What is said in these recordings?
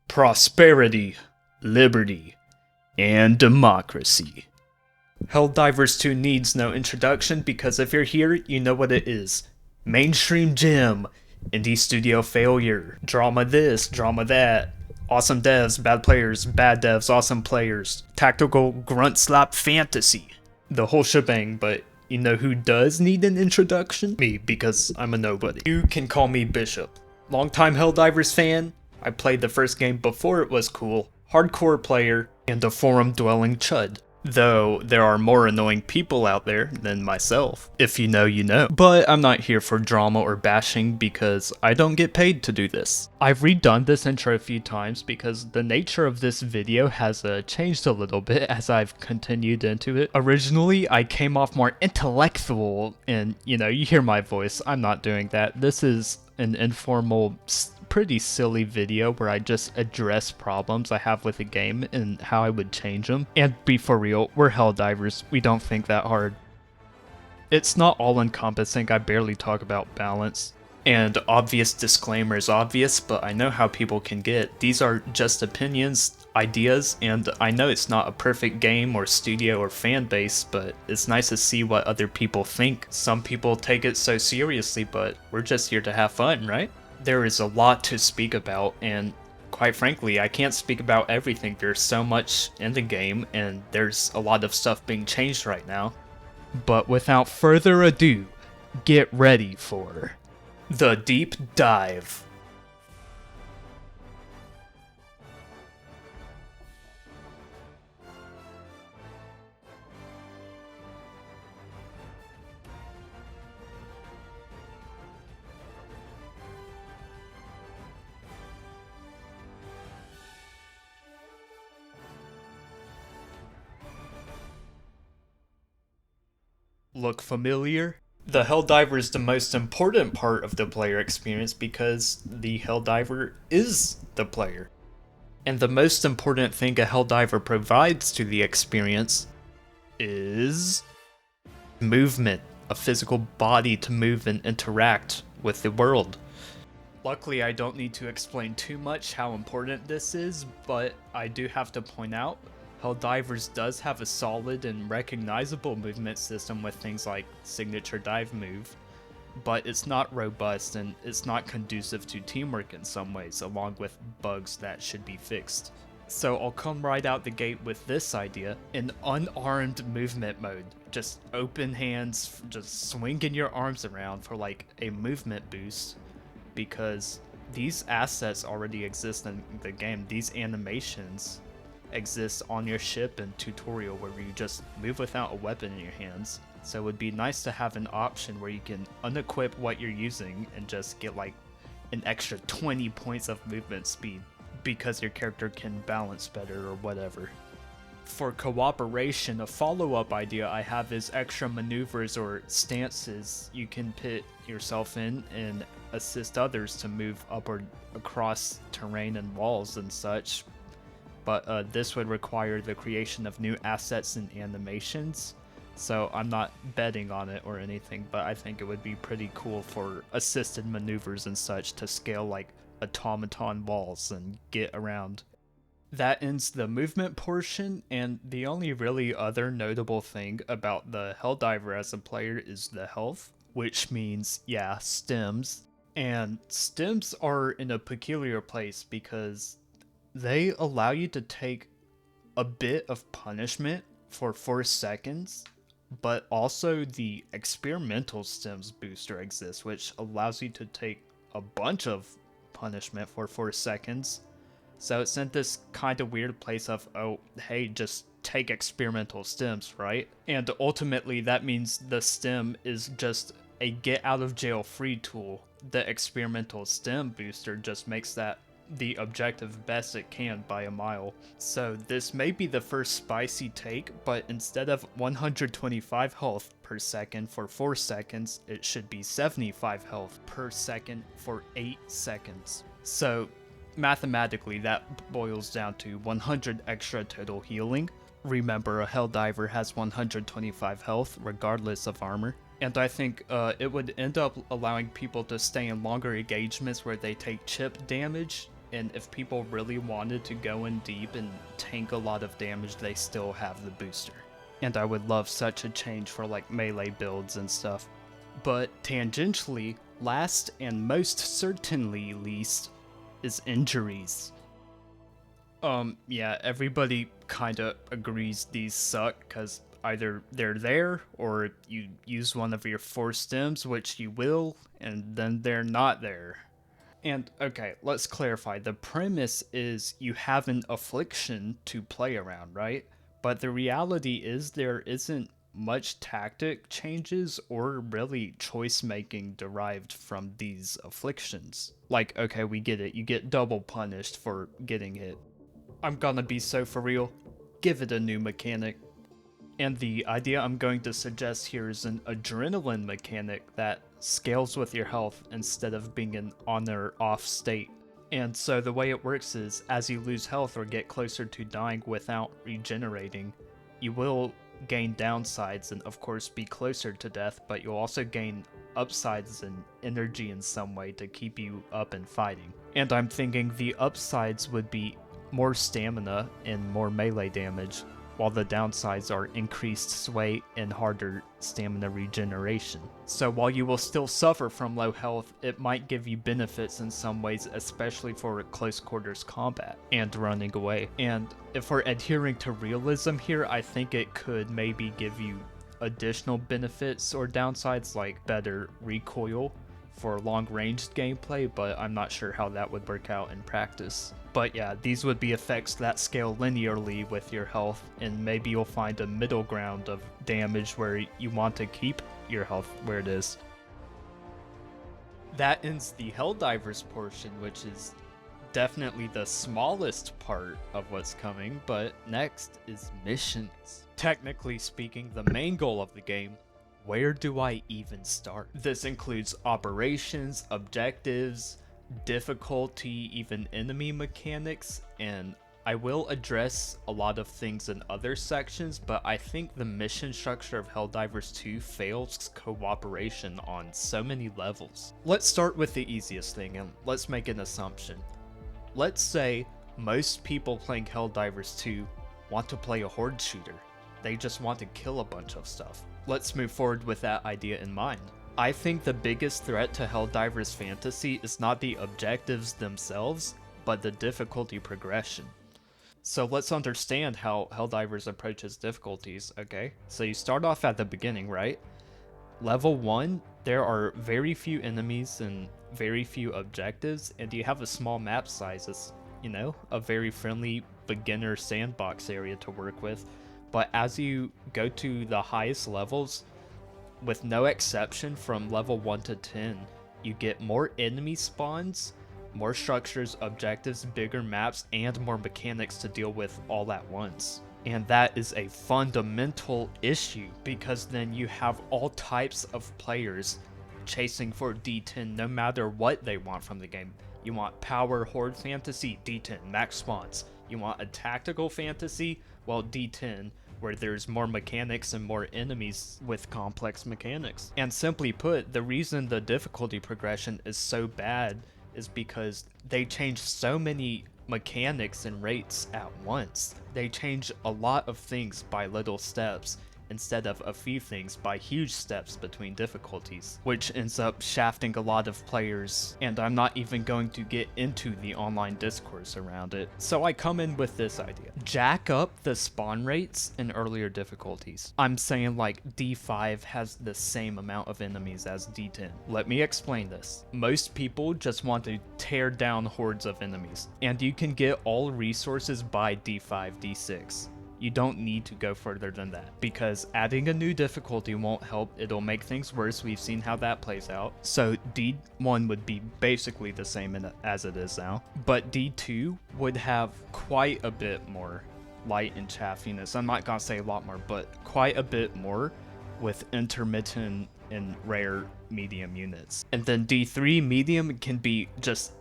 prosperity, liberty, and democracy. Helldivers 2 needs no introduction because if you're here, you know what it is. Mainstream gem, indie studio failure, drama this, drama that, awesome devs, bad players, bad devs, awesome players, tactical grunt slap fantasy. The whole shebang, but you know who does need an introduction? Me, because I'm a nobody. You can call me Bishop. Longtime Helldivers fan, I played the first game before it was cool, hardcore player, and a forum-dwelling chud. Though there are more annoying people out there than myself. If you know, you know. But I'm not here for drama or bashing because I don't get paid to do this. I've redone this intro a few times because the nature of this video has changed a little bit as I've continued into it. Originally, I came off more intellectual and, you know, you hear my voice. I'm not doing that. This is an informal, pretty silly video where I just address problems I have with the game and how I would change them. And be for real, we're Helldivers, we don't think that hard. It's not all encompassing, I barely talk about balance. And obvious disclaimer is obvious, but I know how people can get. These are just opinions, ideas, and I know it's not a perfect game or studio or fan base, but it's nice to see what other people think. Some people take it so seriously, but we're just here to have fun, right? There is a lot to speak about, and quite frankly, I can't speak about everything. There's so much in the game, and there's a lot of stuff being changed right now. But without further ado, get ready for the deep dive. Look familiar? The Helldiver is the most important part of the player experience because the Helldiver is the player. And the most important thing a Helldiver provides to the experience is movement, a physical body to move and interact with the world. Luckily, I don't need to explain too much how important this is, but I do have to point out Helldivers does have a solid and recognizable movement system with things like signature dive move, but it's not robust and it's not conducive to teamwork in some ways, along with bugs that should be fixed. So I'll come right out the gate with this idea, an unarmed movement mode. Just open hands, just swinging your arms around for like a movement boost, because these assets already exist in the game. These animations exists on your ship and tutorial where you just move without a weapon in your hands. So it would be nice to have an option where you can unequip what you're using and just get like an extra 20 points of movement speed because your character can balance better or whatever. For cooperation, a follow-up idea I have is extra maneuvers or stances you can put yourself in and assist others to move up or across terrain and walls and such. But this would require the creation of new assets and animations, so I'm not betting on it or anything, but I think it would be pretty cool for assisted maneuvers and such to scale like automaton walls and get around. That ends the movement portion, and the only really other notable thing about the Helldiver as a player is the health, which means, yeah, stems. And stems are in a peculiar place because they allow you to take a bit of punishment for 4 seconds, but also the experimental stems booster exists, which allows you to take a bunch of punishment for 4 seconds. So it's in this kind of weird place of, oh, hey, just take experimental stems, right? And ultimately that means the stem is just a get out of jail free tool. The experimental stem booster just makes that the objective best it can by a mile. So this may be the first spicy take, but instead of 125 health per second for 4 seconds, it should be 75 health per second for 8 seconds. So mathematically that boils down to 100 extra total healing. Remember, a Helldiver has 125 health regardless of armor. And I think it would end up allowing people to stay in longer engagements where they take chip damage and if people really wanted to go in deep and tank a lot of damage, they still have the booster. And I would love such a change for like melee builds and stuff. But tangentially, last and most certainly least is injuries. Yeah, everybody kinda agrees these suck, because either they're there, or you use one of your 4 stems, which you will, and then they're not there. And okay, let's clarify. The premise is you have an affliction to play around, right? But the reality is there isn't much tactic changes or really choice making derived from these afflictions. Like, okay, we get it. You get double punished for getting hit. I'm gonna be so for real. Give it a new mechanic. And the idea I'm going to suggest here is an adrenaline mechanic that scales with your health instead of being an on or off state. And so the way it works is, as you lose health or get closer to dying without regenerating, you will gain downsides and of course be closer to death, but you'll also gain upsides and energy in some way to keep you up and fighting. And I'm thinking the upsides would be more stamina and more melee damage, while the downsides are increased sway and harder stamina regeneration. So while you will still suffer from low health, it might give you benefits in some ways, especially for close quarters combat and running away. And if we're adhering to realism here, I think it could maybe give you additional benefits or downsides like better recoil for long-ranged gameplay, but I'm not sure how that would work out in practice. But yeah, these would be effects that scale linearly with your health, and maybe you'll find a middle ground of damage where you want to keep your health where it is. That ends the Helldivers portion, which is definitely the smallest part of what's coming, but next is missions. Technically speaking, the main goal of the game. Where do I even start? This includes operations, objectives, difficulty, even enemy mechanics, and I will address a lot of things in other sections, but I think the mission structure of Helldivers 2 fails cooperation on so many levels. Let's start with the easiest thing, and let's make an assumption. Let's say most people playing Helldivers 2 want to play a horde shooter. They just want to kill a bunch of stuff. Let's move forward with that idea in mind. I think the biggest threat to Helldivers fantasy is not the objectives themselves, but the difficulty progression. So let's understand how Helldivers approaches difficulties, okay? So you start off at the beginning, right? Level 1, there are very few enemies and very few objectives, and you have a small map size. It's, you know, a very friendly beginner sandbox area to work with. But as you go to the highest levels, with no exception from level 1 to 10, you get more enemy spawns, more structures, objectives, bigger maps, and more mechanics to deal with all at once. And that is a fundamental issue, because then you have all types of players chasing for D10 no matter what they want from the game. You want power horde fantasy, D10, max spawns. You want a tactical fantasy, well, D10, where there's more mechanics and more enemies with complex mechanics. And simply put, the reason the difficulty progression is so bad is because they change so many mechanics and rates at once. They change a lot of things by little steps, instead of a few things by huge steps between difficulties, which ends up shafting a lot of players, and I'm not even going to get into the online discourse around it. So I come in with this idea. Jack up the spawn rates in earlier difficulties. I'm saying like D5 has the same amount of enemies as D10. Let me explain this. Most people just want to tear down hordes of enemies, and you can get all resources by D5, D6. You don't need to go further than that, because adding a new difficulty won't help. It'll make things worse. We've seen how that plays out. So D1 would be basically the same as it is now, but D2 would have quite a bit more light and chaffiness. I'm not gonna say a lot more, but quite a bit more, with intermittent and rare medium units. And then D3 medium can be just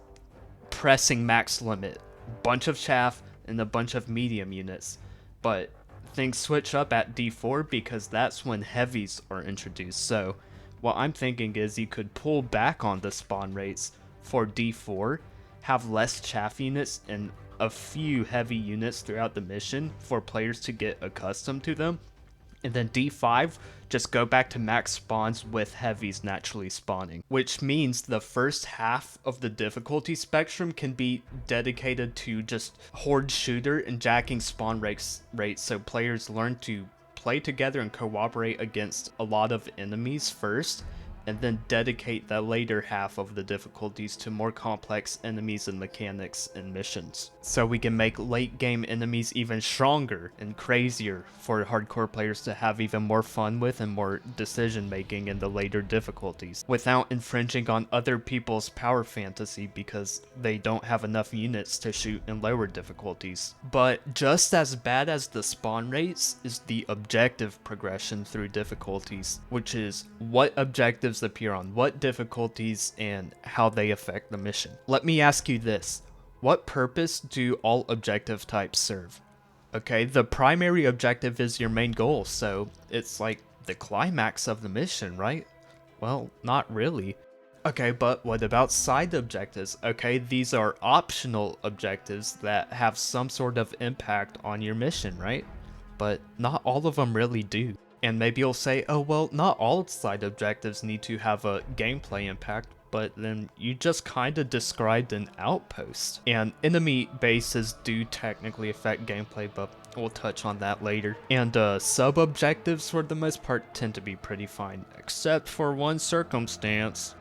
pressing max limit, bunch of chaff and a bunch of medium units. But things switch up at D4 because that's when heavies are introduced. So what I'm thinking is you could pull back on the spawn rates for D4 have less chaff units and a few heavy units throughout the mission for players to get accustomed to them. And then D5, just go back to max spawns with heavies naturally spawning, which means the first half of the difficulty spectrum can be dedicated to just horde shooter and jacking spawn rates so players learn to play together and cooperate against a lot of enemies first, and then dedicate the later half of the difficulties to more complex enemies and mechanics and missions. So we can make late game enemies even stronger and crazier for hardcore players to have even more fun with and more decision making in the later difficulties, without infringing on other people's power fantasy because they don't have enough units to shoot in lower difficulties. But just as bad as the spawn rates is the objective progression through difficulties, which is what objectives appear on what difficulties and how they affect the mission. Let me ask you this. What purpose do all objective types serve? Okay, the primary objective is your main goal, so it's like the climax of the mission, right? Well, not really. Okay, but what about side objectives? Okay, these are optional objectives that have some sort of impact on your mission, right? But not all of them really do. And maybe you'll say, oh well, not all side objectives need to have a gameplay impact, but then you just kinda described an outpost. And enemy bases do technically affect gameplay, but we'll touch on that later. And sub-objectives for the most part tend to be pretty fine, except for one circumstance.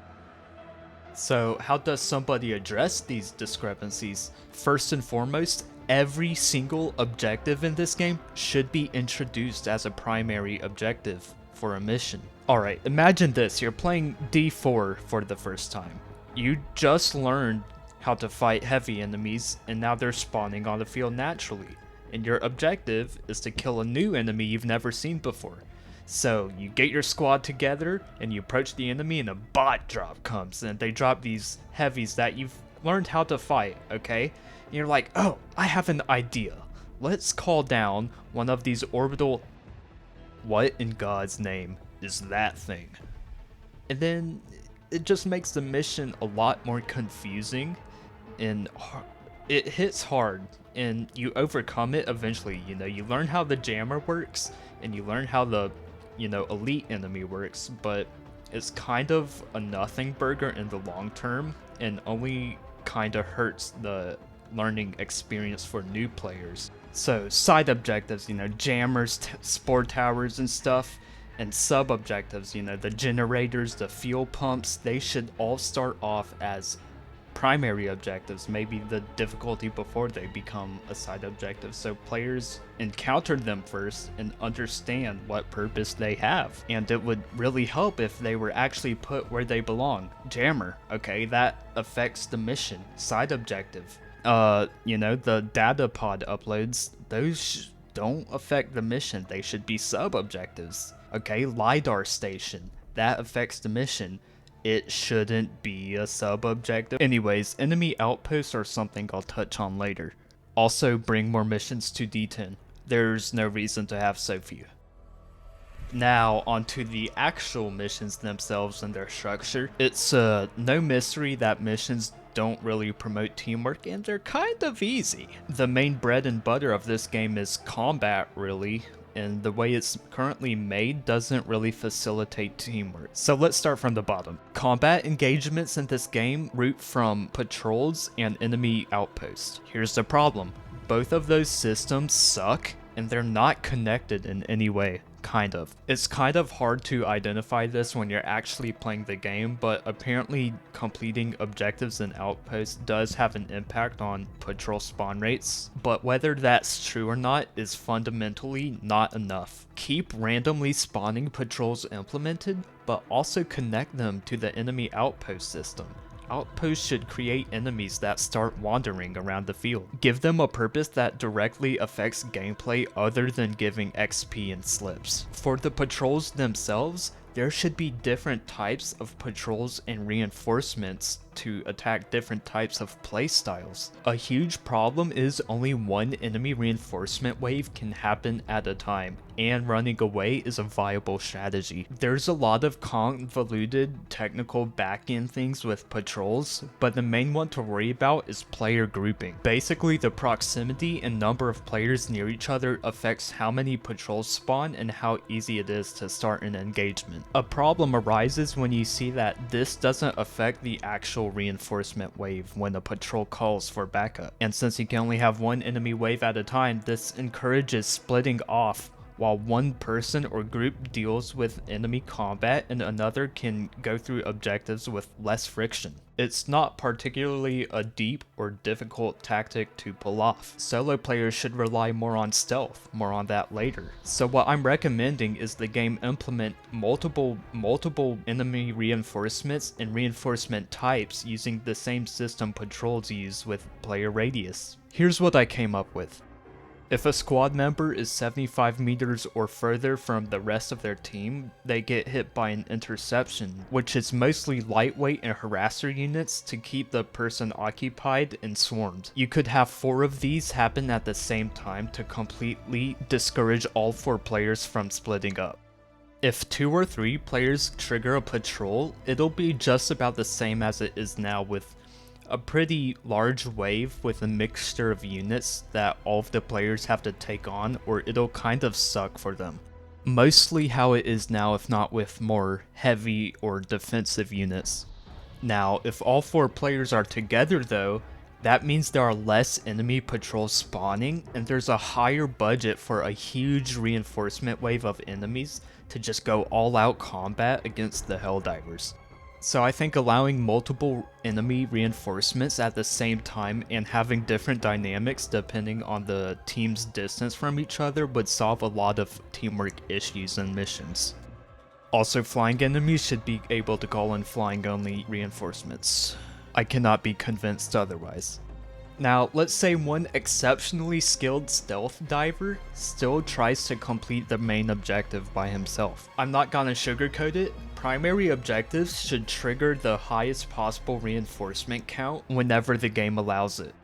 So how does somebody address these discrepancies? First and foremost, every single objective in this game should be introduced as a primary objective for a mission. Alright, imagine this, you're playing D4 for the first time. You just learned how to fight heavy enemies, and now they're spawning on the field naturally. And your objective is to kill a new enemy you've never seen before. So you get your squad together, and you approach the enemy, and a bot drop comes, and they drop these heavies that you've learned how to fight, okay? And you're like, oh, I have an idea. Let's call down one of these orbital... What in God's name is that thing? And then it just makes the mission a lot more confusing, and it hits hard, and you overcome it eventually. You know, you learn how the jammer works, and you learn how the, elite enemy works, but it's kind of a nothing burger in the long term, and only kind of hurts the learning experience for new players. So side objectives, jammers, spore towers and stuff, and sub objectives, the generators, the fuel pumps, they should all start off as primary objectives, maybe the difficulty before they become a side objective, so players encounter them first and understand what purpose they have. And it would really help if they were actually put where they belong. Jammer, okay, that affects the mission. Side objective, the data pod uploads, those don't affect the mission, they should be sub-objectives. Okay, LiDAR station, that affects the mission, it shouldn't be a sub-objective. Anyways, enemy outposts are something I'll touch on later. Also, bring more missions to D10. There's no reason to have so few. Now, onto the actual missions themselves and their structure. It's no mystery that missions don't really promote teamwork, and they're kind of easy. The main bread and butter of this game is combat, really, and the way it's currently made doesn't really facilitate teamwork. So let's start from the bottom. Combat engagements in this game root from patrols and enemy outposts. Here's the problem. Both of those systems suck, and they're not connected in any way. Kind of. It's kind of hard to identify this when you're actually playing the game, but apparently completing objectives and outposts does have an impact on patrol spawn rates. But whether that's true or not is fundamentally not enough. Keep randomly spawning patrols implemented, but also connect them to the enemy outpost system. Outposts should create enemies that start wandering around the field. Give them a purpose that directly affects gameplay other than giving XP and slips. For the patrols themselves, there should be different types of patrols and reinforcements to attack different types of playstyles. A huge problem is only one enemy reinforcement wave can happen at a time, and running away is a viable strategy. There's a lot of convoluted technical back-end things with patrols, but the main one to worry about is player grouping. Basically, the proximity and number of players near each other affects how many patrols spawn and how easy it is to start an engagement. A problem arises when you see that this doesn't affect the actual reinforcement wave when a patrol calls for backup. And since you can only have one enemy wave at a time, this encourages splitting off while one person or group deals with enemy combat and another can go through objectives with less friction. It's not particularly a deep or difficult tactic to pull off. Solo players should rely more on stealth, more on that later. So what I'm recommending is the game implement multiple enemy reinforcements and reinforcement types using the same system patrols use with player radius. Here's what I came up with. If a squad member is 75 meters or further from the rest of their team, they get hit by an interception, which is mostly lightweight and harasser units to keep the person occupied and swarmed. You could have 4 of these happen at the same time to completely discourage all 4 players from splitting up. If 2 or 3 players trigger a patrol, it'll be just about the same as it is now, with a pretty large wave with a mixture of units that all of the players have to take on, or it'll kind of suck for them. Mostly how it is now, if not with more heavy or defensive units. Now, if all 4 players are together though, that means there are less enemy patrols spawning, and there's a higher budget for a huge reinforcement wave of enemies to just go all out combat against the Helldivers. So I think allowing multiple enemy reinforcements at the same time and having different dynamics depending on the team's distance from each other would solve a lot of teamwork issues and missions. Also, flying enemies should be able to call in flying only reinforcements. I cannot be convinced otherwise. Now, let's say one exceptionally skilled stealth diver still tries to complete the main objective by himself. I'm not gonna sugarcoat it. Primary objectives should trigger the highest possible reinforcement count whenever the game allows it.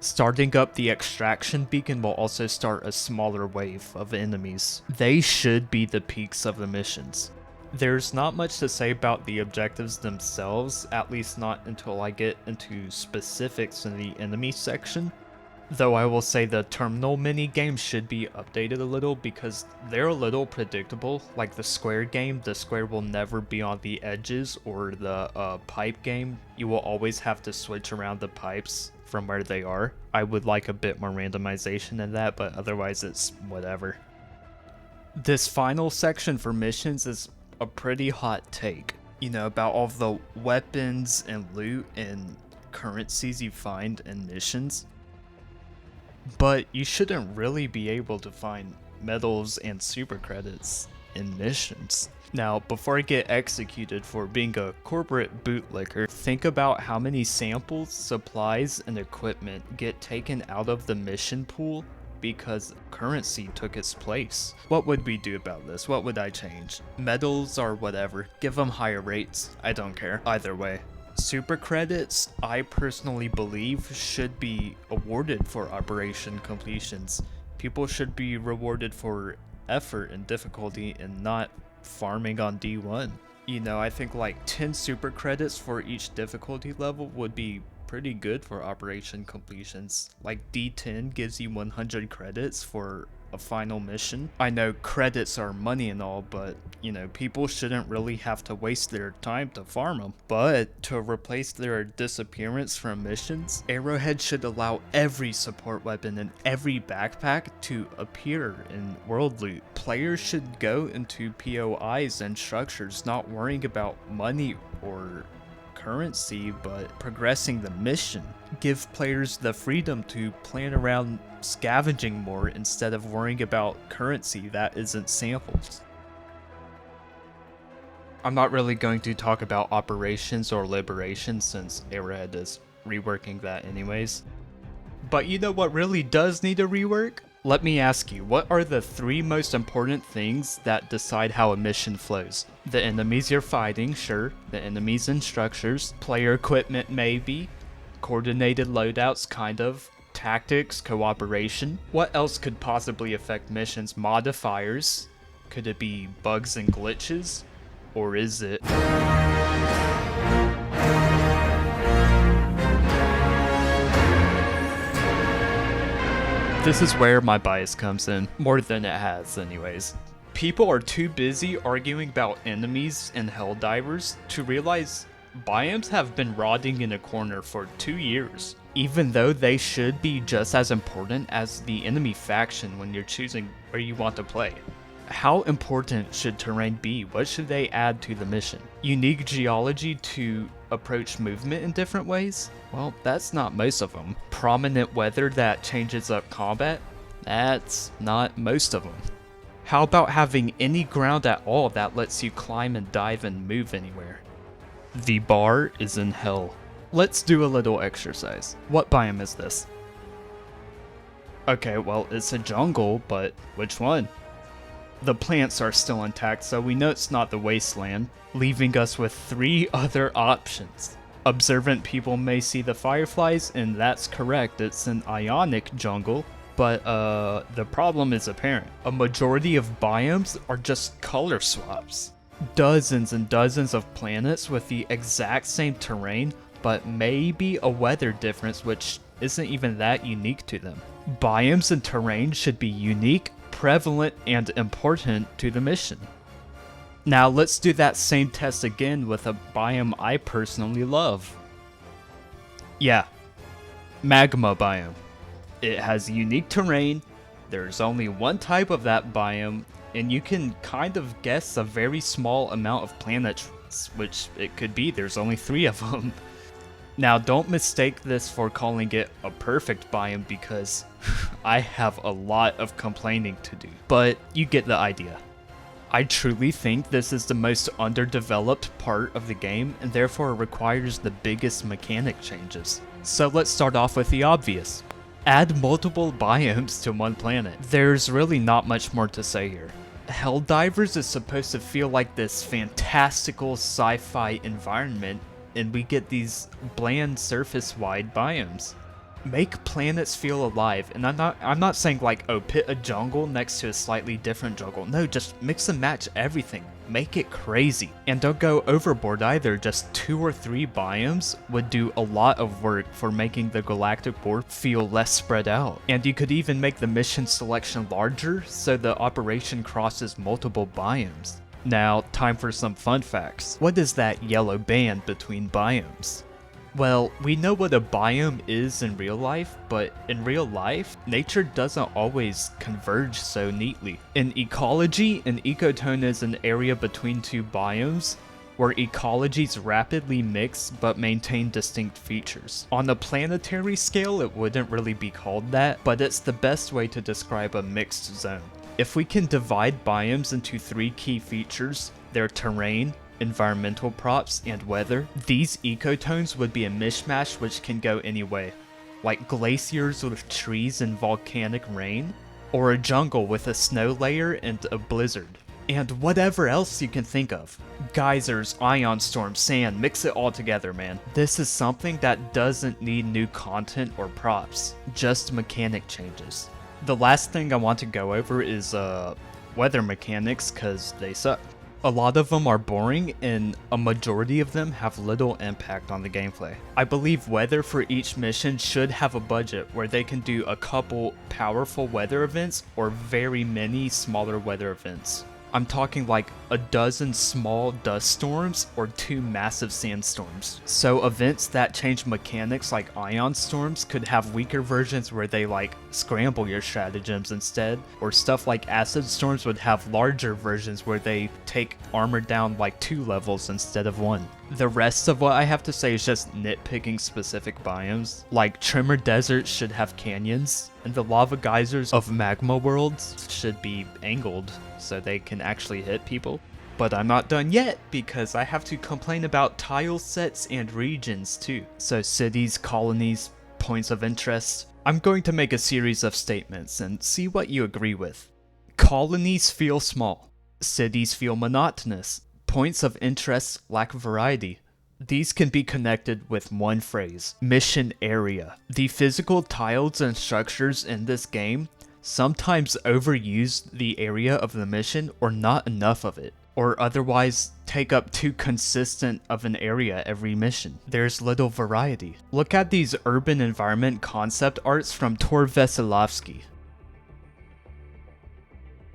Starting up the extraction beacon will also start a smaller wave of enemies. They should be the peaks of the missions. There's not much to say about the objectives themselves, at least not until I get into specifics in the enemy section. Though I will say the terminal mini-games should be updated a little because they're a little predictable. Like the square game, the square will never be on the edges, or the pipe game, you will always have to switch around the pipes from where they are. I would like a bit more randomization in that, but otherwise it's whatever. This final section for missions is a pretty hot take, you know, about all the weapons and loot and currencies you find in missions. But you shouldn't really be able to find medals and super credits in missions. Now, before I get executed for being a corporate bootlicker, think about how many samples, supplies, and equipment get taken out of the mission pool because currency took its place. What would we do about this? What would I change? Medals or whatever. Give them higher rates. I don't care. Either way. Super credits, I personally believe, should be awarded for operation completions. People should be rewarded for effort and difficulty and not farming on D1. You know, I think like 10 super credits for each difficulty level would be pretty good for operation completions. Like D10 gives you 100 credits for a final mission. I know credits are money and all, but you know, people shouldn't really have to waste their time to farm them. But to replace their disappearance from missions, Arrowhead should allow every support weapon and every backpack to appear in world loot. Players should go into POIs and structures not worrying about money or currency, but progressing the mission. Give players the freedom to plan around scavenging more instead of worrying about currency that isn't samples. I'm not really going to talk about operations or liberation since Arrowhead is reworking that anyways. But you know what really does need a rework? Let me ask you, what are the 3 most important things that decide how a mission flows? The enemies you're fighting, sure. The enemies and structures. Player equipment, maybe. Coordinated loadouts, kind of. Tactics, cooperation. What else could possibly affect missions? Modifiers. Could it be bugs and glitches? Or is it... This is where my bias comes in, more than it has anyways. People are too busy arguing about enemies and Helldivers to realize biomes have been rotting in a corner for 2 years, even though they should be just as important as the enemy faction when you're choosing where you want to play. How important should terrain be? What should they add to the mission? Unique geology to approach movement in different ways? Well, that's not most of them. Prominent weather that changes up combat? That's not most of them. How about having any ground at all that lets you climb and dive and move anywhere? The bar is in hell. Let's do a little exercise. What biome is this? Okay, well, it's a jungle, but which one? The plants are still intact, so we know it's not the wasteland, leaving us with 3 other options. Observant people may see the fireflies, and that's correct, it's an ionic jungle, but the problem is apparent. A majority of biomes are just color swaps. Dozens and dozens of planets with the exact same terrain, but maybe a weather difference which isn't even that unique to them. Biomes and terrain should be unique, prevalent, and important to the mission. Now let's do that same test again with a biome I personally love. Yeah, magma biome. It has unique terrain, there's only one type of that biome, and you can kind of guess a very small amount of planets, which it could be, there's only 3 of them. Now don't mistake this for calling it a perfect biome because I have a lot of complaining to do, but you get the idea. I truly think this is the most underdeveloped part of the game and therefore requires the biggest mechanic changes. So let's start off with the obvious. Add multiple biomes to one planet. There's really not much more to say here. Helldivers is supposed to feel like this fantastical sci-fi environment, and we get these bland surface-wide biomes. Make planets feel alive, and I'm not saying like, oh, pit a jungle next to a slightly different jungle. No, just mix and match everything. Make it crazy. And don't go overboard either, just 2 or 3 biomes would do a lot of work for making the galactic board feel less spread out. And you could even make the mission selection larger so the operation crosses multiple biomes. Now, time for some fun facts. What is that yellow band between biomes? Well, we know what a biome is in real life, but in real life, nature doesn't always converge so neatly. In ecology, an ecotone is an area between 2 biomes, where ecologies rapidly mix but maintain distinct features. On a planetary scale, it wouldn't really be called that, but it's the best way to describe a mixed zone. If we can divide biomes into 3 key features, their terrain, environmental props, and weather, these ecotones would be a mishmash which can go any way, like glaciers with trees and volcanic rain, or a jungle with a snow layer and a blizzard, and whatever else you can think of. Geysers, ion storms, sand, mix it all together, man. This is something that doesn't need new content or props, just mechanic changes. The last thing I want to go over is weather mechanics, cause they suck. A lot of them are boring, and a majority of them have little impact on the gameplay. I believe weather for each mission should have a budget where they can do a couple powerful weather events or very many smaller weather events. I'm talking like a dozen small dust storms or 2 massive sandstorms. So events that change mechanics like ion storms could have weaker versions where they like scramble your stratagems instead, or stuff like acid storms would have larger versions where they take armor down like 2 levels instead of 1. The rest of what I have to say is just nitpicking specific biomes, like Tremor Deserts should have canyons, and the lava geysers of magma worlds should be angled so they can actually hit people. But I'm not done yet, because I have to complain about tile sets and regions too. So cities, colonies, points of interest, I'm going to make a series of statements and see what you agree with. Colonies feel small. Cities feel monotonous. Points of interest lack variety. These can be connected with one phrase: mission area. The physical tiles and structures in this game sometimes overuse the area of the mission or not enough of it, or otherwise take up too consistent of an area every mission. There's little variety. Look at these urban environment concept arts from Tor Veselovsky.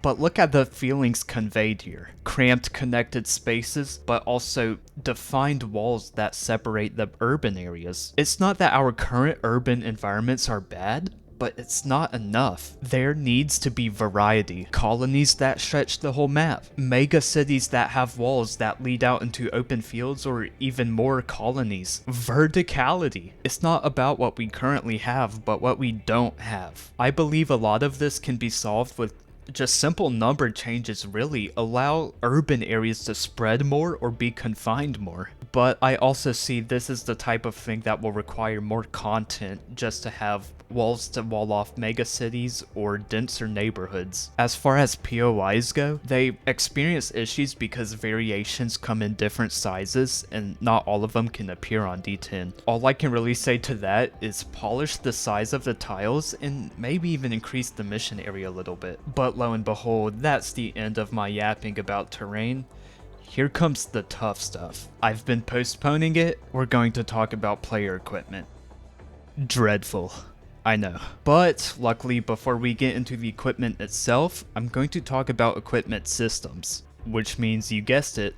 But look at the feelings conveyed here. Cramped connected spaces, but also defined walls that separate the urban areas. It's not that our current urban environments are bad, but it's not enough. There needs to be variety. Colonies that stretch the whole map. Mega cities that have walls that lead out into open fields or even more colonies. Verticality. It's not about what we currently have, but what we don't have. I believe a lot of this can be solved with just simple number changes. Really allow urban areas to spread more or be confined more. But I also see this is the type of thing that will require more content just to have walls to wall off megacities or denser neighborhoods. As far as POIs go, they experience issues because variations come in different sizes and not all of them can appear on D10. All I can really say to that is polish the size of the tiles and maybe even increase the mission area a little bit. But lo and behold, that's the end of my yapping about terrain. Here comes the tough stuff. I've been postponing it. We're going to talk about player equipment. Dreadful. I know. But luckily, before we get into the equipment itself, I'm going to talk about equipment systems, which means, you guessed it,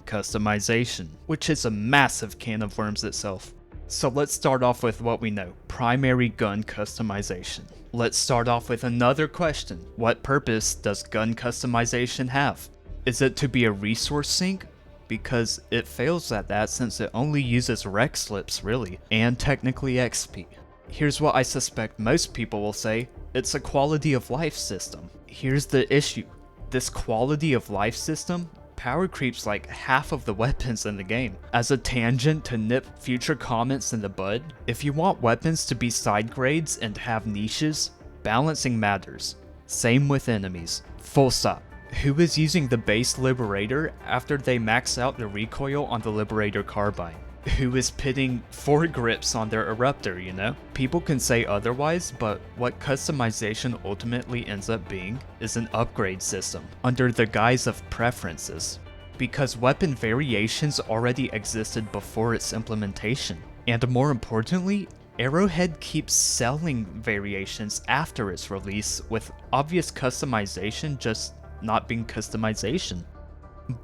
customization, which is a massive can of worms itself. So let's start off with what we know: primary gun customization. Let's start off with another question. What purpose does gun customization have? Is it to be a resource sink? Because it fails at that since it only uses rec slips really, and technically XP. Here's what I suspect most people will say: it's a quality of life system. Here's the issue: this quality of life system power creeps like half of the weapons in the game. As a tangent to nip future comments in the bud, if you want weapons to be side grades and have niches, balancing matters. Same with enemies. Full stop. Who is using the base Liberator after they max out the recoil on the Liberator carbine? Who is pitting foregrips on their Eruptor, you know? People can say otherwise, but what customization ultimately ends up being is an upgrade system, under the guise of preferences. Because weapon variations already existed before its implementation. And more importantly, Arrowhead keeps selling variations after its release, with obvious customization just not being customization.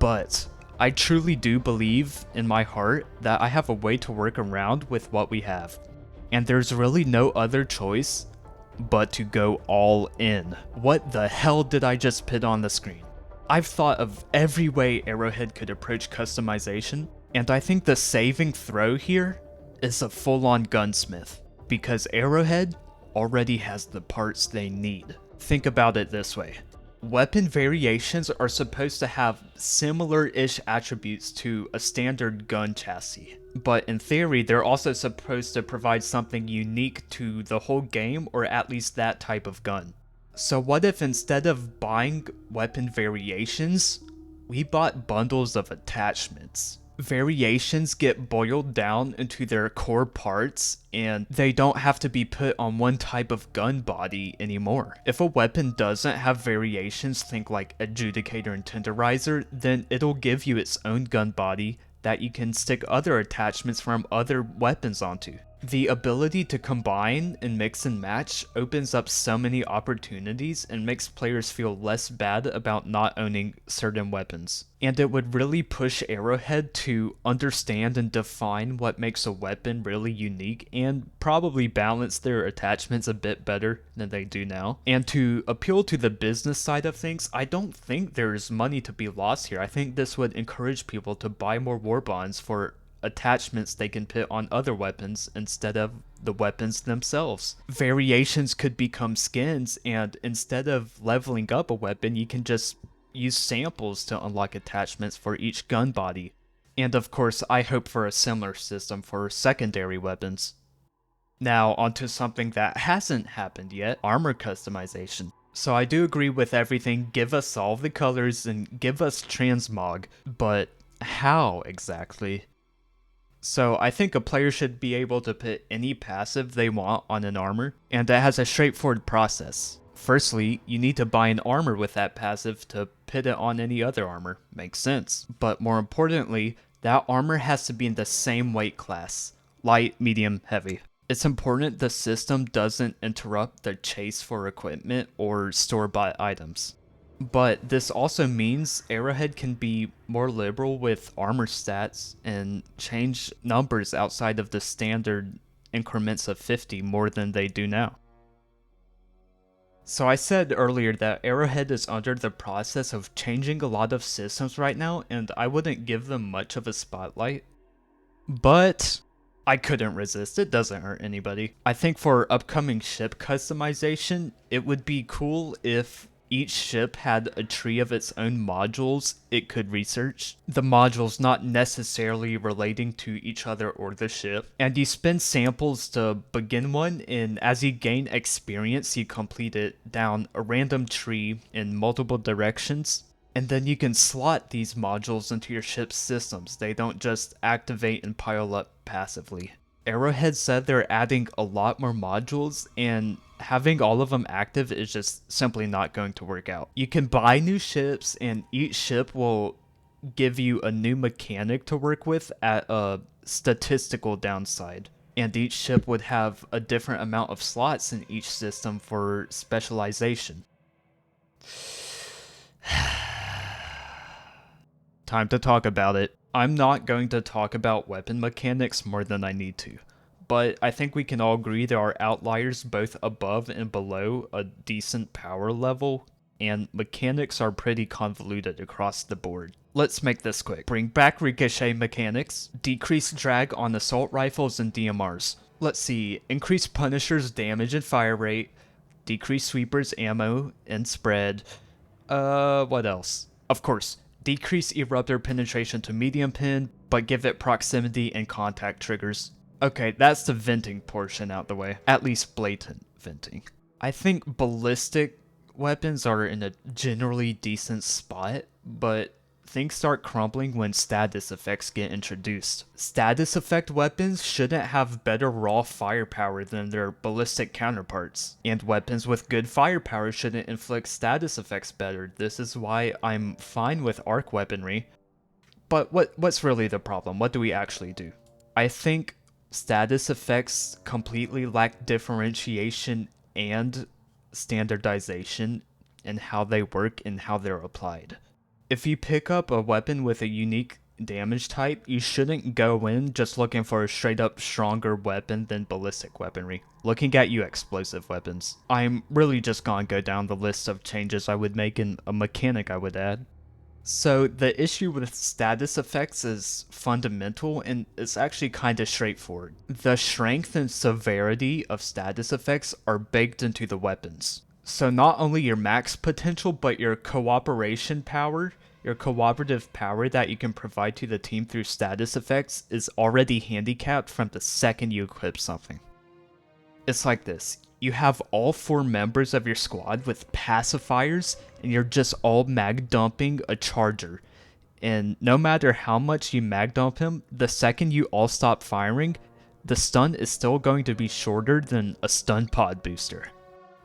But I truly do believe in my heart that I have a way to work around with what we have. And there's really no other choice but to go all in. What the hell did I just put on the screen? I've thought of every way Arrowhead could approach customization, and I think the saving throw here is a full-on gunsmith, because Arrowhead already has the parts they need. Think about it this way. Weapon variations are supposed to have similar-ish attributes to a standard gun chassis, but in theory they're also supposed to provide something unique to the whole game, or at least that type of gun. So what if instead of buying weapon variations, we bought bundles of attachments? Variations get boiled down into their core parts, and they don't have to be put on one type of gun body anymore. If a weapon doesn't have variations, think like Adjudicator and Tenderizer, then it'll give you its own gun body that you can stick other attachments from other weapons onto. The ability to combine and mix and match opens up so many opportunities and makes players feel less bad about not owning certain weapons. And it would really push Arrowhead to understand and define what makes a weapon really unique, and probably balance their attachments a bit better than they do now. And to appeal to the business side of things, I don't think there's money to be lost here. I think this would encourage people to buy more war bonds for attachments they can put on other weapons instead of the weapons themselves. Variations could become skins, and instead of leveling up a weapon, you can just use samples to unlock attachments for each gun body. And of course, I hope for a similar system for secondary weapons. Now, onto something that hasn't happened yet, armor customization. So I do agree with everything, give us all the colors and give us transmog, but how exactly? So I think a player should be able to put any passive they want on an armor, and that has a straightforward process. Firstly, you need to buy an armor with that passive to put it on any other armor. Makes sense. But more importantly, that armor has to be in the same weight class. Light, medium, heavy. It's important the system doesn't interrupt the chase for equipment or store-bought items. But this also means Arrowhead can be more liberal with armor stats and change numbers outside of the standard increments of 50 more than they do now. So I said earlier that Arrowhead is under the process of changing a lot of systems right now, and I wouldn't give them much of a spotlight. But I couldn't resist, it doesn't hurt anybody. I think for upcoming ship customization, it would be cool if each ship had a tree of its own modules it could research. The modules not necessarily relating to each other or the ship. And you spend samples to begin one, and as you gain experience, you complete it down a random tree in multiple directions. And then you can slot these modules into your ship's systems. They don't just activate and pile up passively. Arrowhead said they're adding a lot more modules, and having all of them active is just simply not going to work out. You can buy new ships, and each ship will give you a new mechanic to work with at a statistical downside. And each ship would have a different amount of slots in each system for specialization. Time to talk about it. I'm not going to talk about weapon mechanics more than I need to, but I think we can all agree there are outliers both above and below a decent power level, and mechanics are pretty convoluted across the board. Let's make this quick. Bring back ricochet mechanics, decrease drag on assault rifles and DMRs. Let's see, increase Punisher's damage and fire rate, decrease Sweeper's ammo and spread. What else? Of course, decrease Eruptor penetration to medium pin, but give it proximity and contact triggers. Okay, that's the venting portion out the way. At least blatant venting. I think ballistic weapons are in a generally decent spot, but things start crumbling when status effects get introduced. Status effect weapons shouldn't have better raw firepower than their ballistic counterparts, and weapons with good firepower shouldn't inflict status effects better. This is why I'm fine with arc weaponry. But what's really the problem? What do we actually do? I think status effects completely lack differentiation and standardization in how they work and how they're applied. If you pick up a weapon with a unique damage type, you shouldn't go in just looking for a straight up stronger weapon than ballistic weaponry. Looking at you explosive weapons. I'm really just gonna go down the list of changes I would make and a mechanic I would add. So the issue with status effects is fundamental, and it's actually kinda straightforward. The strength and severity of status effects are baked into the weapons. So not only your max potential, but your cooperation power, your cooperative power that you can provide to the team through status effects is already handicapped from the second you equip something. It's like this. You have all 4 members of your squad with pacifiers, and you're just all mag dumping a charger. And no matter how much you mag dump him, the second you all stop firing, the stun is still going to be shorter than a stun pod booster.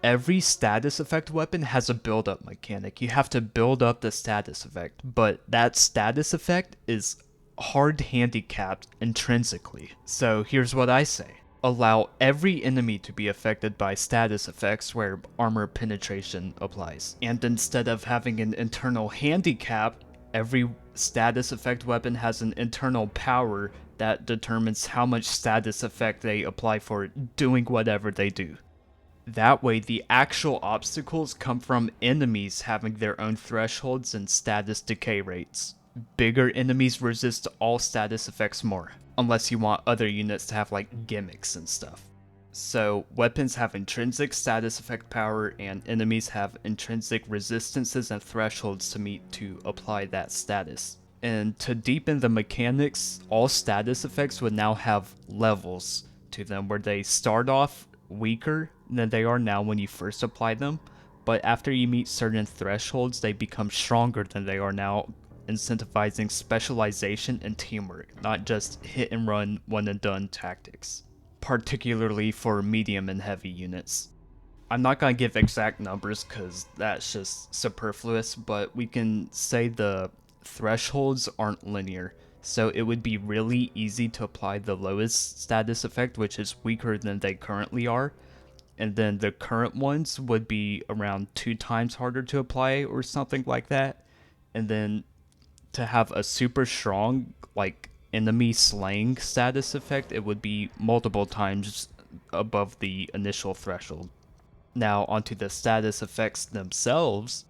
Every status effect weapon has a build-up mechanic. You have to build up the status effect, but that status effect is hard handicapped intrinsically. So here's what I say. Allow every enemy to be affected by status effects where armor penetration applies. And instead of having an internal handicap, every status effect weapon has an internal power that determines how much status effect they apply for doing whatever they do. That way, the actual obstacles come from enemies having their own thresholds and status decay rates. Bigger enemies resist all status effects more, unless you want other units to have like gimmicks and stuff. So weapons have intrinsic status effect power, and enemies have intrinsic resistances and thresholds to meet to apply that status. And to deepen the mechanics, all status effects would now have levels. to them where they start off weaker than they are now when you first apply them, but after you meet certain thresholds, they become stronger than they are now, incentivizing specialization and teamwork, not just hit and run one and done tactics, particularly for medium and heavy units. I'm not going to give exact numbers because that's just superfluous, but we can say the thresholds aren't linear, so it would be really easy to apply the lowest status effect, which is weaker than they currently are, and then the current ones would be around 2 times harder to apply or something like that, and then to have a super strong, like, enemy slaying status effect, it would be multiple times above the initial threshold. Now onto the status effects themselves.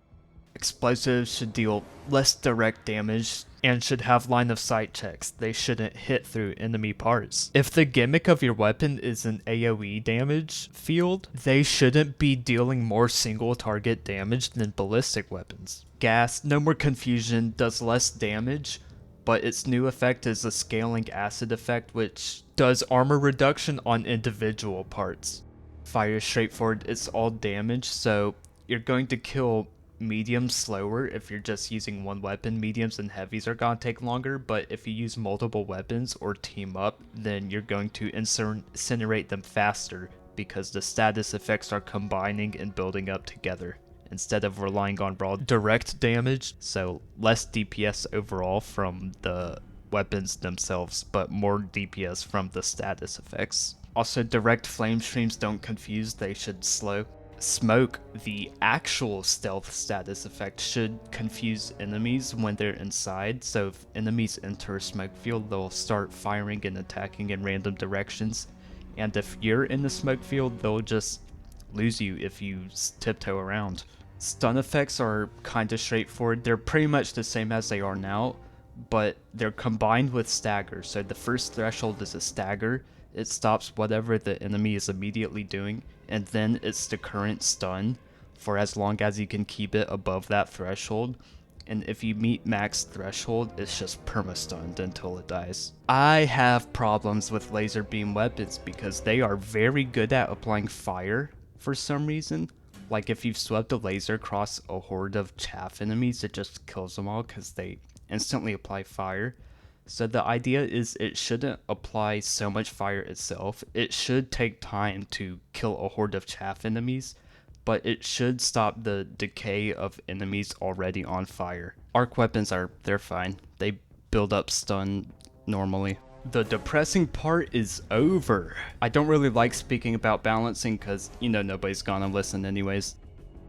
Explosives should deal less direct damage and should have line of sight checks. They shouldn't hit through enemy parts. If the gimmick of your weapon is an AoE damage field, they shouldn't be dealing more single target damage than ballistic weapons. Gas, no more confusion, does less damage, but its new effect is a scaling acid effect, which does armor reduction on individual parts. Fire is straightforward, it's all damage, so you're going to kill mediums slower if you're just using one weapon. Mediums and heavies are going to take longer, but if you use multiple weapons or team up, then you're going to incinerate them faster because the status effects are combining and building up together instead of relying on raw direct damage, so less DPS overall from the weapons themselves, but more DPS from the status effects. Also, direct flame streams don't confuse, they should slow. Smoke, the actual stealth status effect, should confuse enemies when they're inside, so if enemies enter a smoke field, they'll start firing and attacking in random directions, and if you're in the smoke field, they'll just lose you if you tiptoe around. Stun effects are kinda straightforward, they're pretty much the same as they are now, but they're combined with stagger, so the first threshold is a stagger. It stops whatever the enemy is immediately doing, and then it's the current stun for as long as you can keep it above that threshold, and if you meet max threshold, it's just perma-stunned until it dies. I have problems with laser beam weapons because they are very good at applying fire for some reason. Like if you've swept a laser across a horde of chaff enemies, it just kills them all because they instantly apply fire. So the idea is it shouldn't apply so much fire itself. It should take time to kill a horde of chaff enemies, but it should stop the decay of enemies already on fire. Arc weapons they're fine. They build up stun normally. The depressing part is over. I don't really like speaking about balancing because, nobody's gonna listen anyways.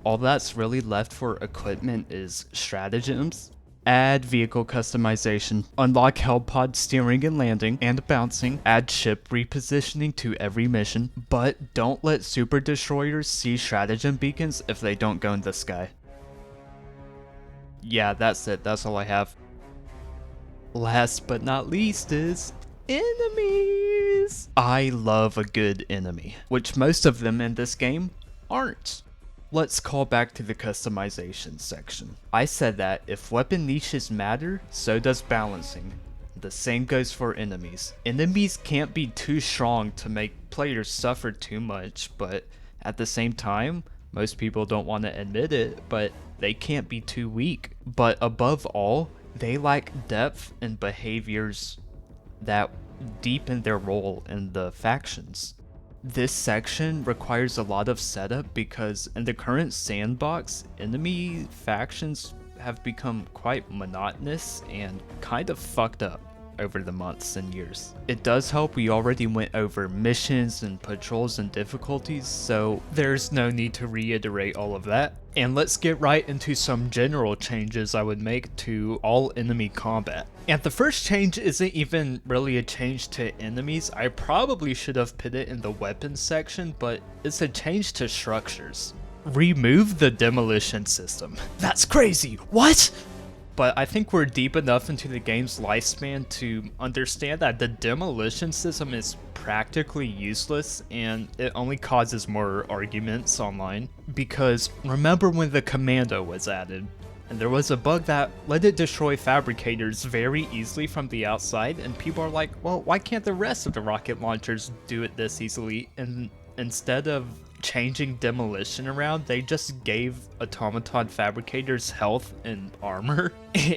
All that's really left for equipment is stratagems. Add vehicle customization, unlock helipod steering and landing and bouncing, add ship repositioning to every mission, but don't let super destroyers see stratagem beacons if they don't go in the sky. Yeah, that's it, that's all I have. Last but not least is enemies! I love a good enemy, which most of them in this game aren't. Let's call back to the customization section. I said that if weapon niches matter, so does balancing. The same goes for enemies. Enemies can't be too strong to make players suffer too much, but at the same time, most people don't want to admit it, but they can't be too weak. But above all, they lack depth and behaviors that deepen their role in the factions. This section requires a lot of setup because in the current sandbox, enemy factions have become quite monotonous and kind of fucked up over the months and years. It does help we already went over missions and patrols and difficulties, so there's no need to reiterate all of that. And let's get right into some general changes I would make to all enemy combat. And the first change isn't even really a change to enemies. I probably should have put it in the weapons section, but it's a change to structures. Remove the demolition system. That's crazy. What? But I think we're deep enough into the game's lifespan to understand that the demolition system is practically useless and it only causes more arguments online. Because remember when the commando was added? And there was a bug that let it destroy fabricators very easily from the outside, and people are like, well, why can't the rest of the rocket launchers do it this easily? And instead of changing demolition around, they just gave automaton fabricators health and armor.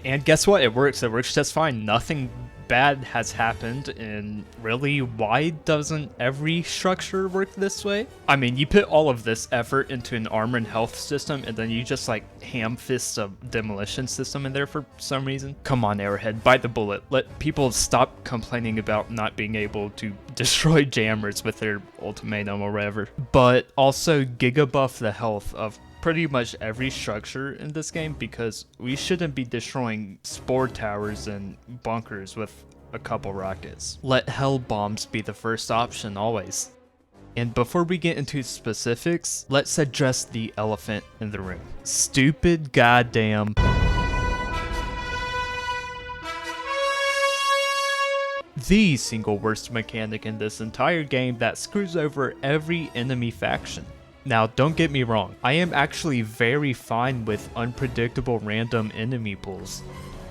And guess what? It works just fine. Nothing bad has happened, and really, why doesn't every structure work this way? I mean, you put all of this effort into an armor and health system, and then you just like ham fist a demolition system in there for some reason. Come on, Arrowhead, bite the bullet. Let people stop complaining about not being able to destroy jammers with their ultimatum or whatever. But also gigabuff the health of pretty much every structure in this game, because we shouldn't be destroying spore towers and bunkers with a couple rockets. Let hell bombs be the first option always. And before we get into specifics, let's address the elephant in the room. Stupid goddamn the single worst mechanic in this entire game that screws over every enemy faction. Now, don't get me wrong, I am actually very fine with unpredictable random enemy pools.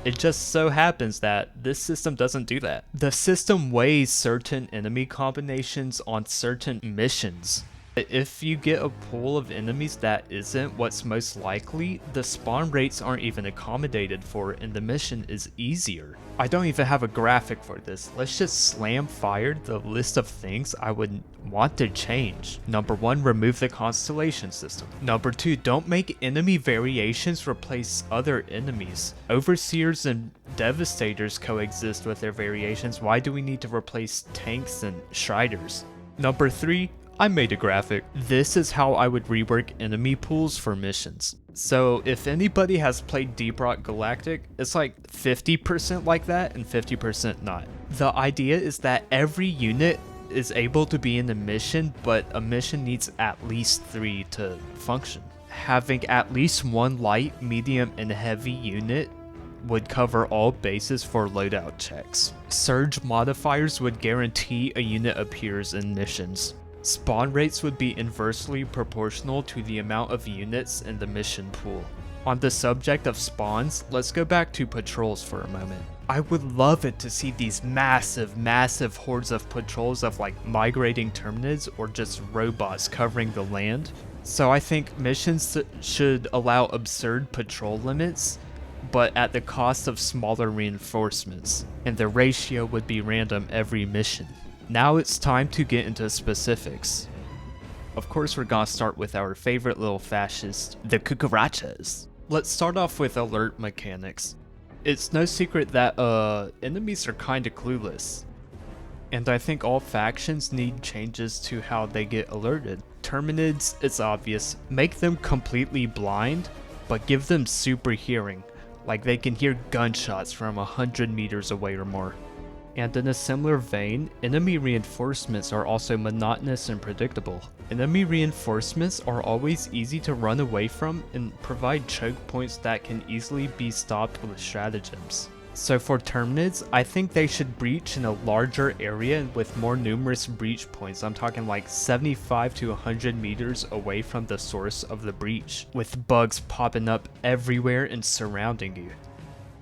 It just so happens that this system doesn't do that. The system weighs certain enemy combinations on certain missions. If you get a pool of enemies that isn't what's most likely, the spawn rates aren't even accommodated for and the mission is easier. I don't even have a graphic for this. Let's just slam fire the list of things I would want to change. Number 1, remove the constellation system. Number 2, don't make enemy variations replace other enemies. Overseers and devastators coexist with their variations. Why do we need to replace tanks and striders? Number 3, I made a graphic. This is how I would rework enemy pools for missions. So if anybody has played Deep Rock Galactic, it's like 50% like that and 50% not. The idea is that every unit is able to be in a mission, but a mission needs at least 3 to function. Having at least 1 light, medium, and heavy unit would cover all bases for loadout checks. Surge modifiers would guarantee a unit appears in missions. Spawn rates would be inversely proportional to the amount of units in the mission pool. On the subject of spawns, let's go back to patrols for a moment. I would love it to see these massive hordes of patrols of like migrating terminids or just robots covering the land. So I think missions should allow absurd patrol limits, but at the cost of smaller reinforcements, and the ratio would be random every mission. Now it's time to get into specifics. Of course, we're gonna start with our favorite little fascist, the cucarachas. Let's start off with alert mechanics. It's no secret that enemies are kinda clueless, and I think all factions need changes to how they get alerted. Terminids, it's obvious. Make them completely blind, but give them super hearing, like they can hear gunshots from 100 meters away or more. And in a similar vein, enemy reinforcements are also monotonous and predictable. Enemy reinforcements are always easy to run away from and provide choke points that can easily be stopped with stratagems. So for terminids, I think they should breach in a larger area with more numerous breach points. I'm talking like 75 to 100 meters away from the source of the breach, with bugs popping up everywhere and surrounding you.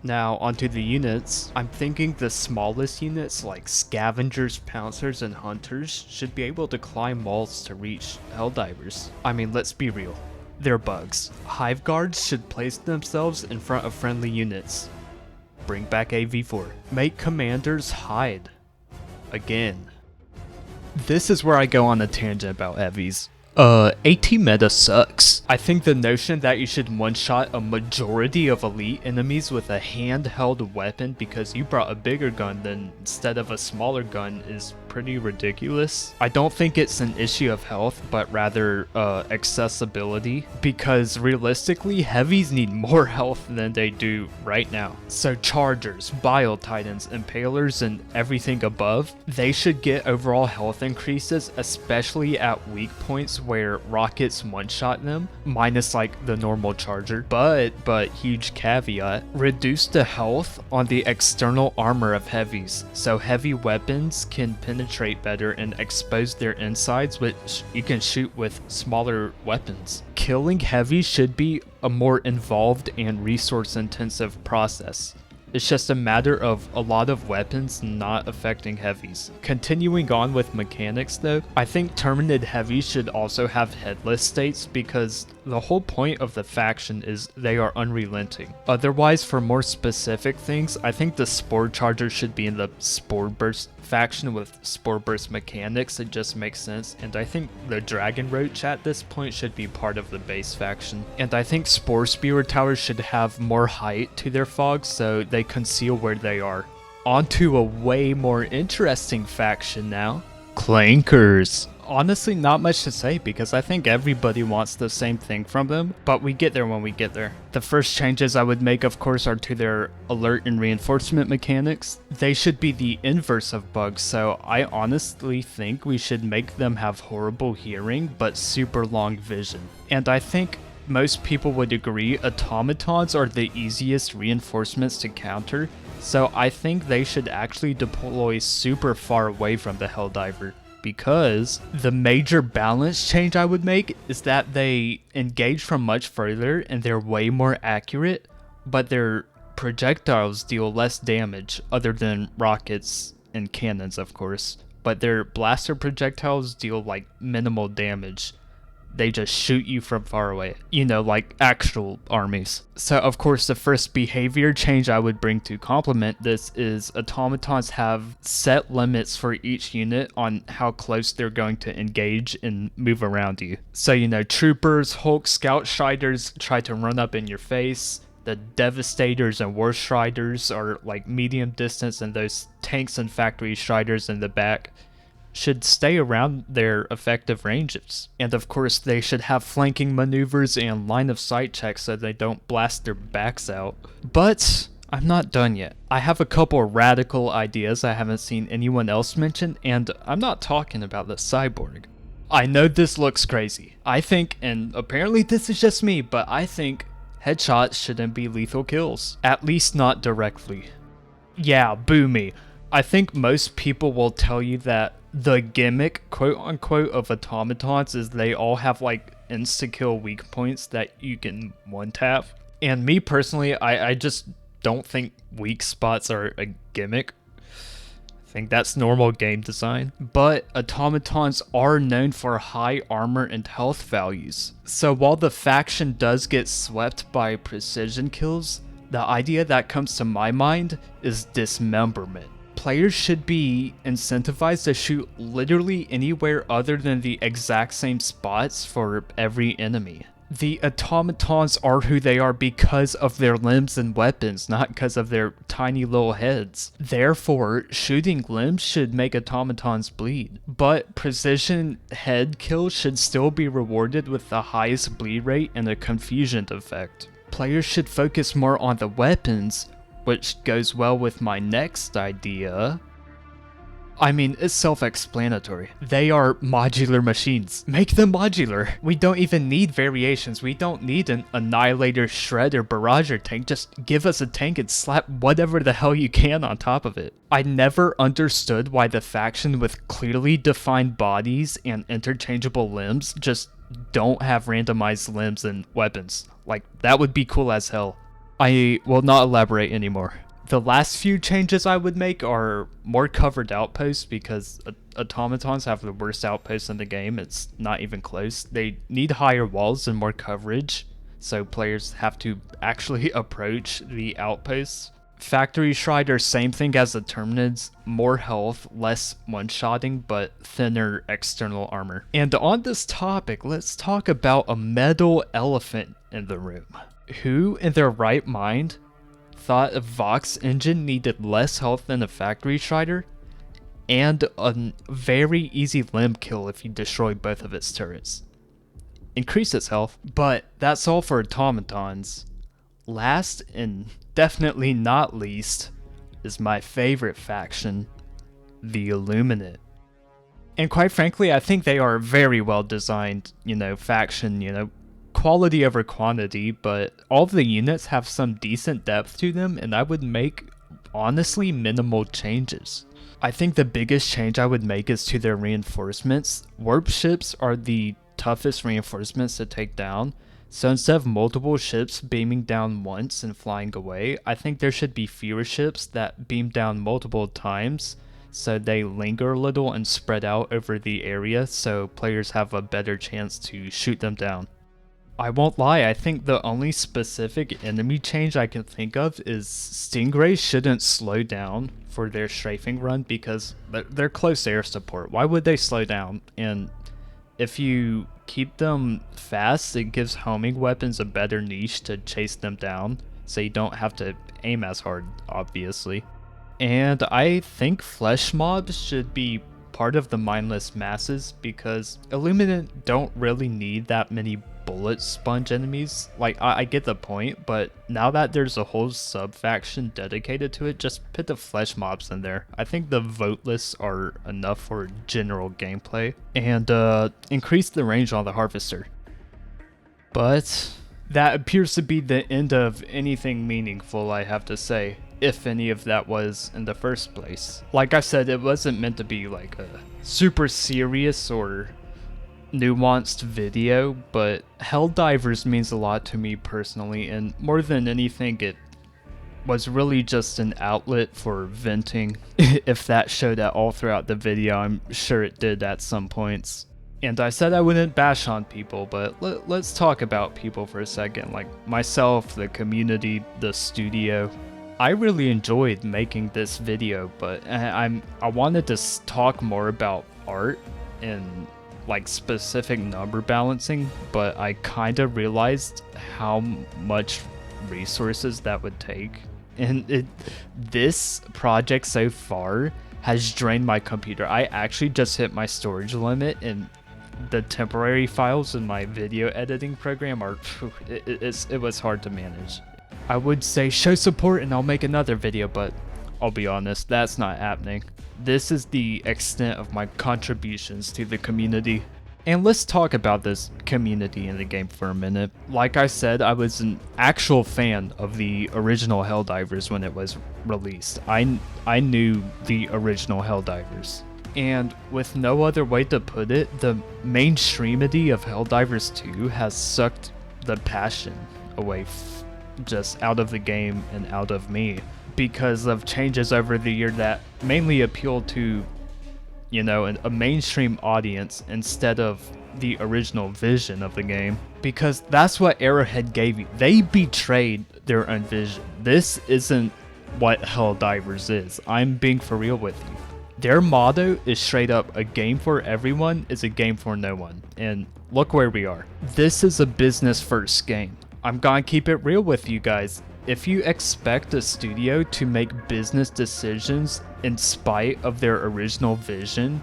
Now, onto the units. I'm thinking the smallest units like scavengers, pouncers, and hunters should be able to climb walls to reach Helldivers. I mean, let's be real. They're bugs. Hive guards should place themselves in front of friendly units. Bring back AV4. Make commanders hide. Again. This is where I go on a tangent about heavies. AT meta sucks. I think the notion that you should one-shot a majority of elite enemies with a handheld weapon because you brought a bigger gun instead of a smaller gun is pretty ridiculous. I don't think it's an issue of health, but rather accessibility, because realistically, heavies need more health than they do right now. So chargers, bio titans, impalers, and everything above, they should get overall health increases, especially at weak points where rockets one-shot them, minus like the normal charger. But huge caveat, reduce the health on the external armor of heavies, so heavy weapons can penetrate better and expose their insides, which you can shoot with smaller weapons. killing heavy should be a more involved and resource intensive process. It's just a matter of a lot of weapons not affecting heavies. Continuing on with mechanics though, I think Terminid heavies should also have headless states because the whole point of the faction is they are unrelenting. Otherwise, for more specific things, I think the Spore Charger should be in the Spore Burst faction with Spore Burst mechanics. It just makes sense. And I think the Dragon Roach at this point should be part of the base faction. And I think Spore Spewer Towers should have more height to their fogs so they conceal where they are. On to a way more interesting faction now. Clankers. Honestly, not much to say because I think everybody wants the same thing from them, but we get there when we get there. The first changes I would make, of course, are to their alert and reinforcement mechanics. They should be the inverse of bugs, so I honestly think we should make them have horrible hearing but super long vision. And I think most people would agree automatons are the easiest reinforcements to counter, so I think they should actually deploy super far away from the Helldiver. Because the major balance change I would make is that they engage from much further and they're way more accurate, but their projectiles deal less damage other than rockets and cannons, of course. But their blaster projectiles deal like minimal damage. They just shoot you from far away, you know, like actual armies. So of course the first behavior change I would bring to complement this is automatons have set limits for each unit on how close they're going to engage and move around you. So, you know, troopers, Hulk, scout striders try to run up in your face. The Devastators and War Striders are like medium distance, and those tanks and factory striders in the back should stay around their effective ranges. And of course they should have flanking maneuvers and line of sight checks so they don't blast their backs out. But I'm not done yet. I have a couple radical ideas I haven't seen anyone else mention, and I'm not talking about the cyborg. I know this looks crazy. I think, and apparently this is just me, but I think headshots shouldn't be lethal kills. At least not directly. Yeah, boo me. I think most people will tell you that the gimmick, quote unquote, of automatons is they all have like insta-kill weak points that you can one-tap. And me personally, I just don't think weak spots are a gimmick. I think that's normal game design. But automatons are known for high armor and health values. So while the faction does get swept by precision kills, the idea that comes to my mind is dismemberment. Players should be incentivized to shoot literally anywhere other than the exact same spots for every enemy. The automatons are who they are because of their limbs and weapons, not because of their tiny little heads. Therefore, shooting limbs should make automatons bleed. But precision head kills should still be rewarded with the highest bleed rate and a confusion effect. Players should focus more on the weapons, which goes well with my next idea. I mean, it's self-explanatory. They are modular machines. Make them modular. We don't even need variations. We don't need an Annihilator, Shredder, Barrager tank. Just give us a tank and slap whatever the hell you can on top of it. I never understood why the faction with clearly defined bodies and interchangeable limbs just don't have randomized limbs and weapons. Like, that would be cool as hell. I will not elaborate anymore. The last few changes I would make are more covered outposts because automatons have the worst outposts in the game. It's not even close. They need higher walls and more coverage, so players have to actually approach the outposts. Factory Strider, same thing as the Terminids, more health, less one-shotting, but thinner external armor. And on this topic, let's talk about a metal elephant in the room. Who in their right mind thought a Vox engine needed less health than a Factory Strider, and a very easy limb kill if you destroy both of its turrets? Increase its health, but that's all for automatons. Last and definitely not least is my favorite faction, the Illuminate. And quite frankly, I think they are very well designed, faction, quality over quantity, but all of the units have some decent depth to them, and I would make, honestly, minimal changes. I think the biggest change I would make is to their reinforcements. Warp ships are the toughest reinforcements to take down. So instead of multiple ships beaming down once and flying away, I think there should be fewer ships that beam down multiple times so they linger a little and spread out over the area so players have a better chance to shoot them down. I won't lie, I think the only specific enemy change I can think of is Stingrays shouldn't slow down for their strafing run because they're close air support. Why would they slow down? And if you keep them fast, it gives homing weapons a better niche to chase them down, so you don't have to aim as hard, obviously. And I think flesh mobs should be part of the mindless masses because Illuminant don't really need that many bullet sponge enemies. Like, I get the point, but now that there's a whole sub-faction dedicated to it, just put the flesh mobs in there. I think the vote lists are enough for general gameplay, and increase the range on the harvester. But that appears to be the end of anything meaningful, I have to say, if any of that was in the first place. Like I said, it wasn't meant to be like a super serious or nuanced video, but Helldivers means a lot to me personally, and more than anything, it was really just an outlet for venting. If that showed at all throughout the video, I'm sure it did at some points. And I said I wouldn't bash on people, but let's talk about people for a second, like myself, the community, the studio. I really enjoyed making this video, but I wanted to talk more about art and like specific number balancing, but I kind of realized how much resources that would take. And this project so far has drained my computer. I actually just hit my storage limit, and the temporary files in my video editing program are, it was hard to manage. I would say show support and I'll make another video, but I'll be honest, that's not happening. This is the extent of my contributions to the community. And let's talk about this community in the game for a minute. Like I said, I was an actual fan of the original Helldivers when it was released. I knew the original Helldivers. And with no other way to put it, the mainstreamity of Helldivers 2 has sucked the passion away just out of the game and out of me because of changes over the year that mainly appeal to, you know, a mainstream audience instead of the original vision of the game, because that's what Arrowhead gave you. They betrayed their own vision. This isn't what Helldivers is. I'm being for real with you. Their motto is straight up, a game for everyone is a game for no one. And look where we are. This is a business first game. I'm gonna keep it real with you guys. If you expect a studio to make business decisions in spite of their original vision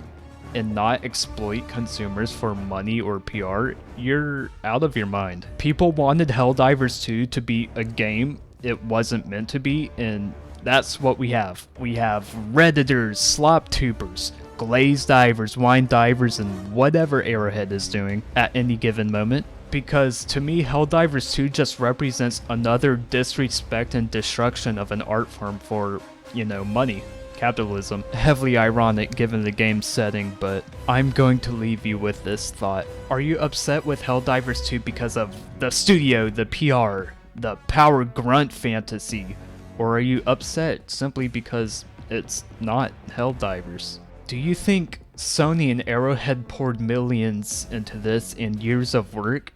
and not exploit consumers for money or PR, you're out of your mind. People wanted Helldivers 2 to be a game it wasn't meant to be, and that's what we have. We have Redditors, slop tubers, glazed divers, wine divers, and whatever Arrowhead is doing at any given moment. Because to me, Helldivers 2 just represents another disrespect and destruction of an art form for, you know, money. Capitalism. Heavily ironic given the game's setting, but I'm going to leave you with this thought. Are you upset with Helldivers 2 because of the studio, the PR, the power grunt fantasy? Or are you upset simply because it's not Helldivers? Do you think Sony and Arrowhead poured millions into this and years of work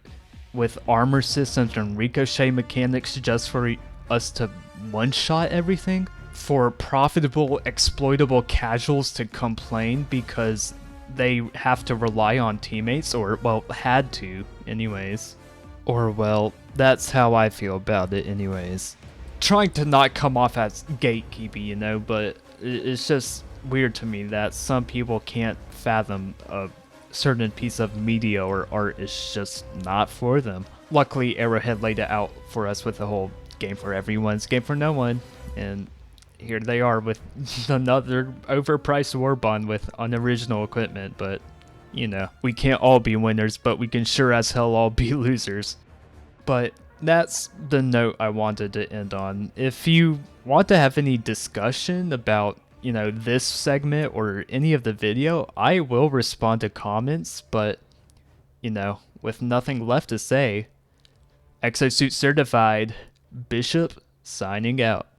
with armor systems and ricochet mechanics just for us to one-shot everything? For profitable, exploitable casuals to complain because they have to rely on teammates, or, well, had to anyways. Or, well, that's how I feel about it anyways. Trying to not come off as gatekeepy, you know, but it's just weird to me that some people can't fathom a certain piece of media or art is just not for them. Luckily, Arrowhead laid it out for us with the whole game for everyone's game for no one, and here they are with another overpriced war bond with unoriginal equipment. But, you know, we can't all be winners, but we can sure as hell all be losers. But that's the note I wanted to end on. If you want to have any discussion about, you know, this segment or any of the video, I will respond to comments, but with nothing left to say, Exosuit Certified, Bishop signing out.